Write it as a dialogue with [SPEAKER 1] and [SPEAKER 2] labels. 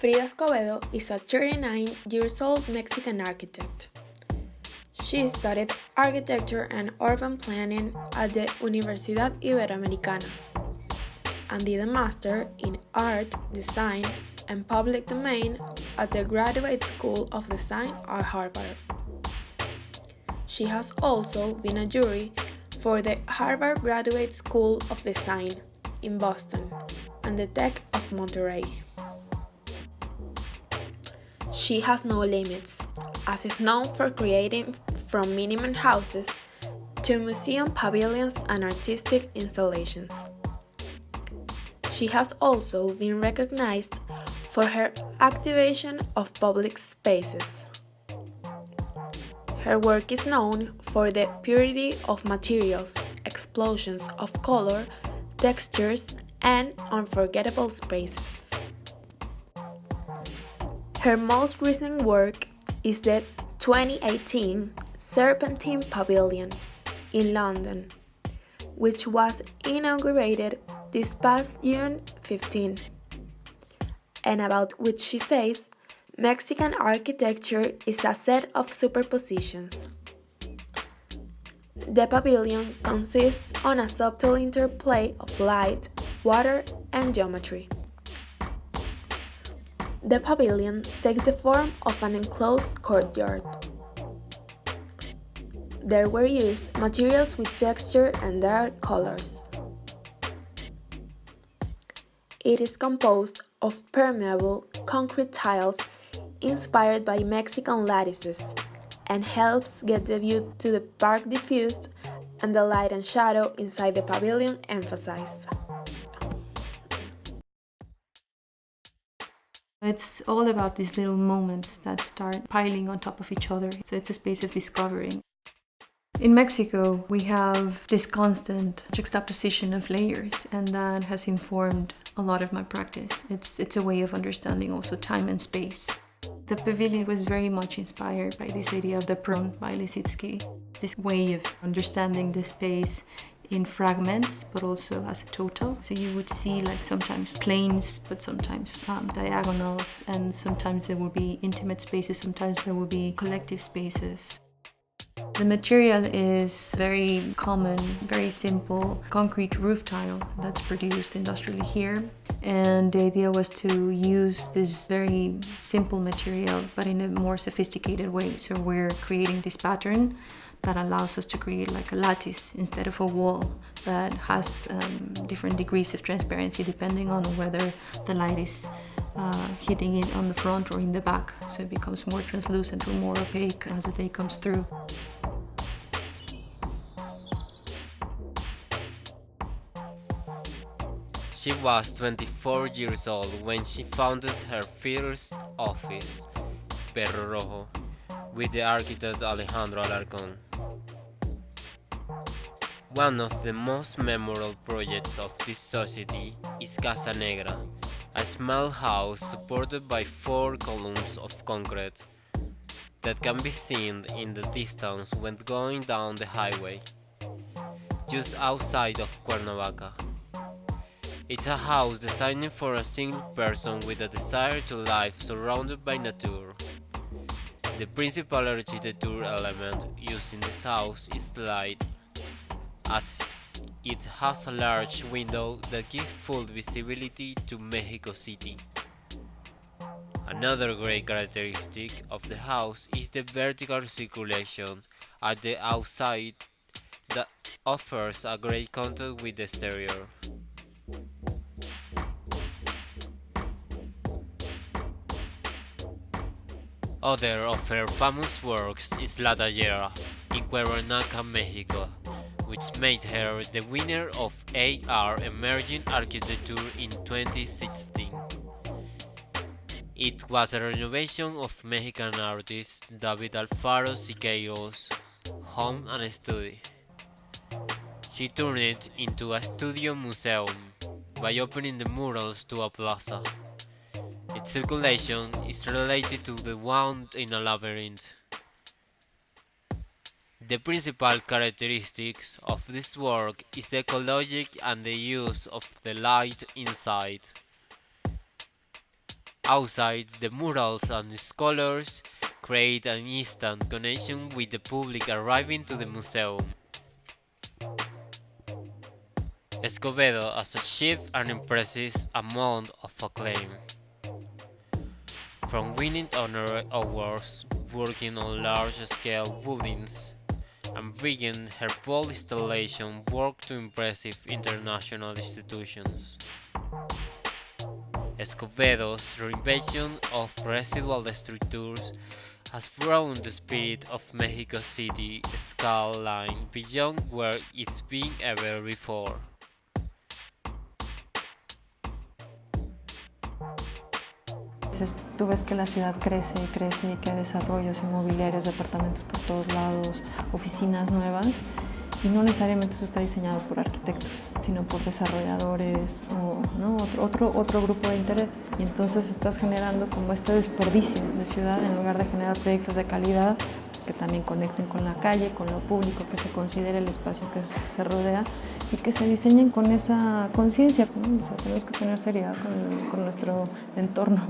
[SPEAKER 1] Frida Escobedo is a 39 years old Mexican architect. She studied architecture and urban planning at the Universidad Iberoamericana and did a master in art, design, and public domain at the Graduate School of Design at Harvard. She has also been a jury for the Harvard Graduate School of Design in Boston and the Tech of Monterrey. She has no limits, as is known for creating from minimum houses to museum pavilions and artistic installations. She has also been recognized for her activation of public spaces. Her work is known for the purity of materials, explosions of color, textures, and unforgettable spaces. Her most recent work is the 2018 Serpentine Pavilion in London, which was inaugurated this past June 15, and about which she says, Mexican architecture is a set of superpositions. The pavilion consists on a subtle interplay of light, water, and geometry. The pavilion takes the form of an enclosed courtyard. There were used materials with texture and dark colors. It is composed of permeable concrete tiles inspired by Mexican lattices and helps get the view to the park diffused and the light and shadow inside the pavilion emphasized.
[SPEAKER 2] It's all about these little moments that start piling on top of each other, so it's a space of discovering. In Mexico, we have this constant juxtaposition of layers, and that has informed a lot of my practice. It's a way of understanding also time and space. The pavilion was very much inspired by this idea of the prone by Lisitsky, this way of understanding the space in fragments, but also as a total. So you would see like sometimes planes, but sometimes diagonals, and sometimes there will be intimate spaces, sometimes there will be collective spaces. The material is very common, very simple, concrete roof tile that's produced industrially here. And the idea was to use this very simple material, but in a more sophisticated way. So we're creating this pattern that allows us to create like a lattice instead of a wall that has different degrees of transparency depending on whether the light is hitting it on the front or in the back. So it becomes more translucent or more opaque as the day comes through.
[SPEAKER 3] She was 24 years old when she founded her first office, Perro Rojo, with the architect Alejandro Alarcón. One of the most memorable projects of this society is Casa Negra, a small house supported by 4 columns of concrete that can be seen in the distance when going down the highway, just outside of Cuernavaca. It's a house designed for a single person with a desire to live surrounded by nature. The principal architecture element used in this house is light, as it has a large window that gives full visibility to Mexico City. Another great characteristic of the house is the vertical circulation at the outside that offers a great contact with the exterior. Other of her famous works is La Tallera in Cuernavaca, Mexico, which made her the winner of AR Emerging Architecture in 2016. It was a renovation of Mexican artist David Alfaro Siqueiros' home and study. She turned it into a studio museum by opening the murals to a plaza. Its circulation is related to the wound in a labyrinth. The principal characteristics of this work is the ecologic and the use of the light inside. Outside, the murals and its colors create an instant connection with the public arriving to the museum. Escobedo has achieved an impressive amount of acclaim, from winning honor awards, working on large-scale buildings, and bringing her bold installation work to impressive international institutions. Escobedo's reinvention of residual structures has brought the spirit of Mexico City skyline beyond where it's been ever before.
[SPEAKER 2] Entonces tú ves que la ciudad crece y crece y que hay desarrollos inmobiliarios, departamentos por todos lados, oficinas nuevas, y no necesariamente eso está diseñado por arquitectos, sino por desarrolladores o ¿no? otro grupo de interés. Y entonces estás generando como este desperdicio de ciudad en lugar de generar proyectos de calidad que también conecten con la calle, con lo público, que se considere el espacio que se rodea y que se diseñen con esa conciencia, ¿no? O sea, tenemos que tener seriedad con nuestro entorno.